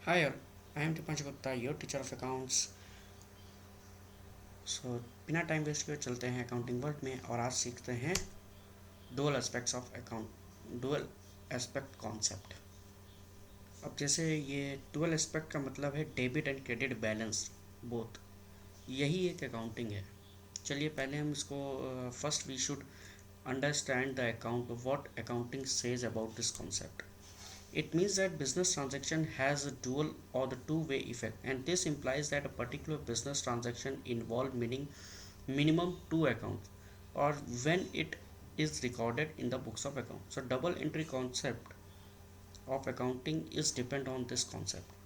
Hi, all. I am Dipansh Gupta, your teacher of accounts. सो बिना time waste किए चलते हैं अकाउंटिंग वर्ल्ड में और आज सीखते हैं dual aspects of account dual aspect concept. अब जैसे ये डुअल एस्पेक्ट का मतलब है debit and credit balance both, यही एक अकाउंटिंग है। चलिए पहले हम इसको first we should understand the account what accounting says about this concept. It means that business transaction has a dual or the two-way effect, and this implies that a particular business transaction involve meaning minimum two accounts or when it is recorded in the books of account. So double entry concept of accounting is depend on this concept.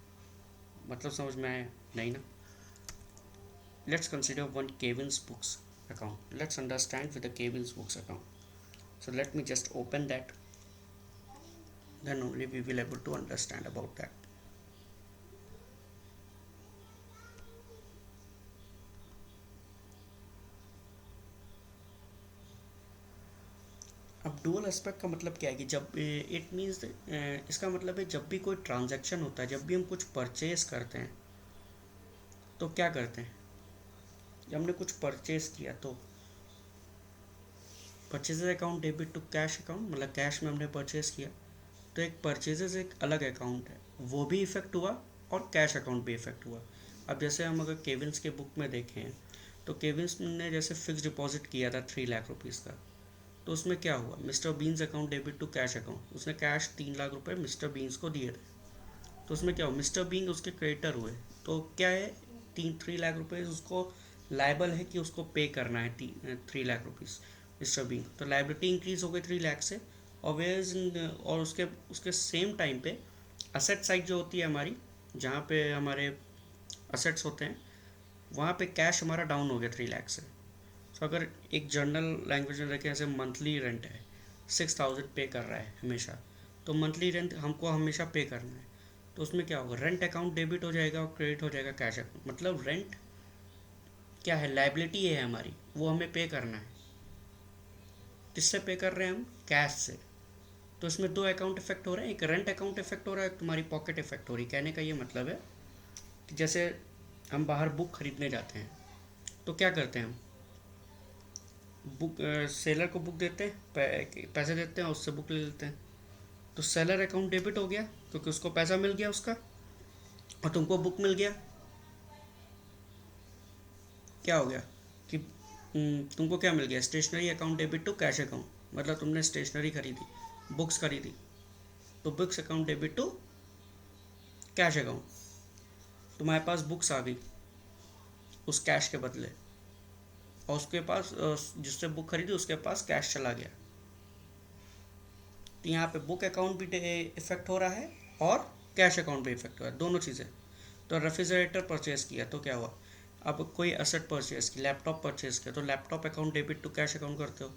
मतलब समझ में आया नहीं ना? Let's consider one Kevin's books account. Let's understand with the Kevin's books account. So let me just open that, then only we will able to understand about that. अब dual aspect का मतलब क्या है कि जब इट मीन्स इसका मतलब है जब भी कोई ट्रांजैक्शन होता है, जब भी हम कुछ परचेज करते हैं तो क्या करते हैं, जब हमने कुछ परचेज किया तो purchases account debit to cash account, मतलब कैश में हमने परचेज किया तो एक परचेजेज एक अलग अकाउंट है, वो भी इफेक्ट हुआ और कैश अकाउंट भी इफेक्ट हुआ। अब जैसे हम अगर केविन्स के बुक में देखें तो केविन्स ने जैसे फिक्स डिपॉजिट किया था 3 लाख रुपीज़ का, तो उसमें क्या हुआ, mister beans account debit to cash account, उसने कैश 3 लाख रुपए मिस्टर बीन्स को दिए थे, तो उसमें क्या हुआ, मिस्टर बीन उसके क्रेडिटर हुए, तो क्या है 3 लाख रुपए उसको लाइबल है कि उसको पे करना है 3 लाख रुपीज़ मिस्टर बीन, तो लाइबिलिटी इंक्रीज हो गई 3 लाख से। और वेयर और उसके उसके सेम टाइम पे असेट साइड जो होती है हमारी, जहाँ पे हमारे असेट्स होते हैं वहाँ पे कैश हमारा डाउन हो गया 3 लाख से। तो अगर एक जनरल लैंग्वेज में देखें, जैसे मंथली रेंट है 6,000 पे कर रहा है हमेशा, तो मंथली रेंट हमको हमेशा पे करना है, तो उसमें क्या होगा, रेंट अकाउंट डेबिट हो जाएगा और क्रेडिट हो जाएगा कैश अकाउंट। मतलब रेंट क्या है, लाइबिलिटी है हमारी, वो हमें पे करना है। किससे पे कर रहे हैं हम, कैश से। तो इसमें दो अकाउंट इफेक्ट हो रहे हैं, एक रेंट अकाउंट इफेक्ट हो रहा है, एक तुम्हारी पॉकेट इफेक्ट हो रही है। कहने का ये मतलब है कि जैसे हम बाहर बुक खरीदने जाते हैं तो क्या करते हैं हम, बुक सेलर को बुक देते हैं, पैसे देते हैं और उससे बुक ले लेते हैं, तो सेलर अकाउंट डेबिट हो गया क्योंकि उसको पैसा मिल गया उसका और तुमको बुक मिल गया। क्या हो गया कि तुमको क्या मिल गया, stationery account debit to cash account, मतलब तुमने स्टेशनरी खरीदी, बुक्स खरीदी, तो books account debit to cash account, तुम्हारे पास बुक्स आ गई उस कैश के बदले, और उसके पास जिससे बुक खरीदी उसके पास कैश चला गया, तो यहाँ पे बुक अकाउंट भी इफेक्ट हो रहा है और कैश अकाउंट भी इफेक्ट हो रहा है, दोनों चीज़ें। तो रेफ्रिजरेटर परचेज किया तो क्या हुआ, अब कोई एसेट परचेज की, लैपटॉप परचेज किया तो laptop account debit to cash account करते हो,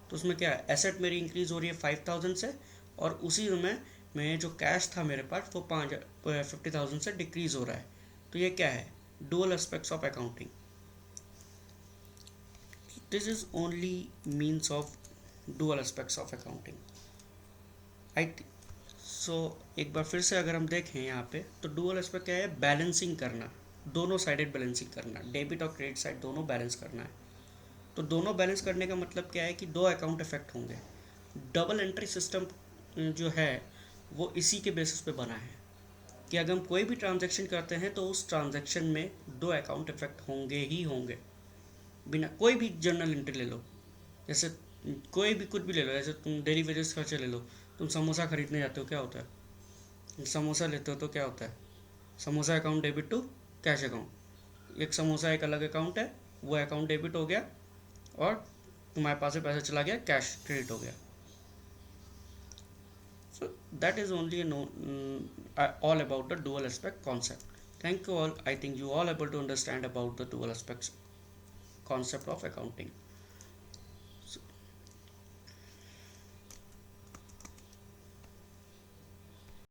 तो उसमें क्या है, एसेट मेरी इंक्रीज हो रही है 5,000 से और उसी में जो कैश था मेरे पास वो 50,000 से डिक्रीज हो रहा है। तो ये क्या है, dual aspects of accounting. This is only means of dual aspects of accounting. I so एक बार फिर से अगर हम देखें यहाँ पे तो डुअल एस्पेक्ट क्या है, बैलेंसिंग करना, दोनों साइडेड बैलेंसिंग करना, डेबिट और क्रेडिट साइड दोनों बैलेंस करना है। तो दोनों बैलेंस करने का मतलब क्या है कि दो अकाउंट इफेक्ट होंगे। डबल एंट्री सिस्टम जो है वो इसी के बेसिस पे बना है कि अगर हम कोई भी ट्रांजैक्शन करते हैं तो उस ट्रांजैक्शन में दो अकाउंट इफेक्ट होंगे ही होंगे, बिना कोई भी जर्नल एंट्री ले लो, जैसे कोई भी कुछ भी ले लो, जैसे तुम डेली वेजेस खर्चे ले लो, तुम समोसा खरीदने जाते हो क्या होता है, समोसा लेते हो तो क्या होता है, samosa account debit to cash account, एक समोसा एक अलग अकाउंट है, वो अकाउंट डेबिट हो गया और तुम्हारे पास से पैसा चला गया, कैश क्रेडिट हो गया। So that is only all about the dual aspect concept. Thank you all. I think you all able to understand about the dual aspects concept of accounting.